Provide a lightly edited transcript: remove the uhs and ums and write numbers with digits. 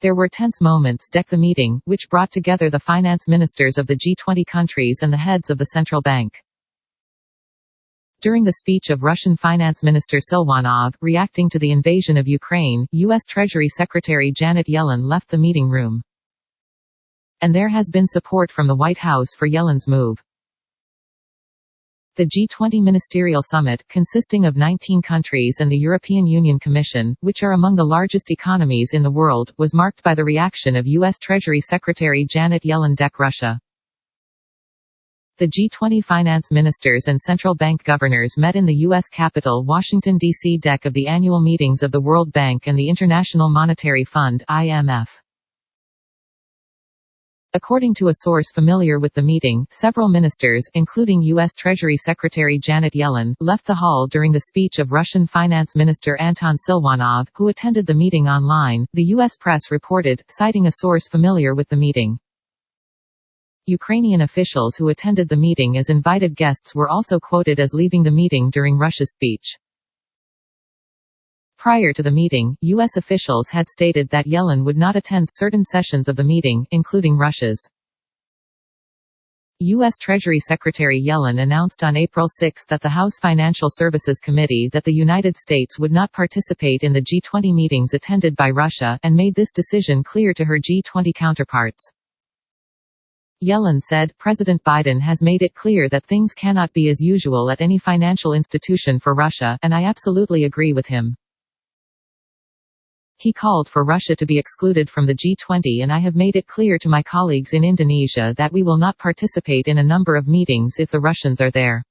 There were tense moments during the meeting, which brought together the finance ministers of the G20 countries and the heads of the central bank. During the speech of Russian Finance Minister Silvanov, reacting to the invasion of Ukraine, U.S. Treasury Secretary Janet Yellen left the meeting room. And there has been support from the White House for Yellen's move. The G20 Ministerial Summit, consisting of 19 countries and the European Union Commission, which are among the largest economies in the world, was marked by the reaction of U.S. Treasury Secretary Janet Yellen to Russia. The G20 finance ministers and central bank governors met in the U.S. capital, Washington, D.C. deck of the annual meetings of the World Bank and the International Monetary Fund (IMF). According to a source familiar with the meeting, several ministers, including U.S. Treasury Secretary Janet Yellen, left the hall during the speech of Russian Finance Minister Anton Silvanov, who attended the meeting online, the U.S. press reported, citing a source familiar with the meeting. Ukrainian officials who attended the meeting as invited guests were also quoted as leaving the meeting during Russia's speech. Prior to the meeting, U.S. officials had stated that Yellen would not attend certain sessions of the meeting, including Russia's. U.S. Treasury Secretary Yellen announced on April 6 that the House Financial Services Committee that the United States would not participate in the G20 meetings attended by Russia, and made this decision clear to her G20 counterparts. Yellen said, "President Biden has made it clear that things cannot be as usual at any financial institution for Russia, and I absolutely agree with him. He called for Russia to be excluded from the G20, and I have made it clear to my colleagues in Indonesia that we will not participate in a number of meetings if the Russians are there."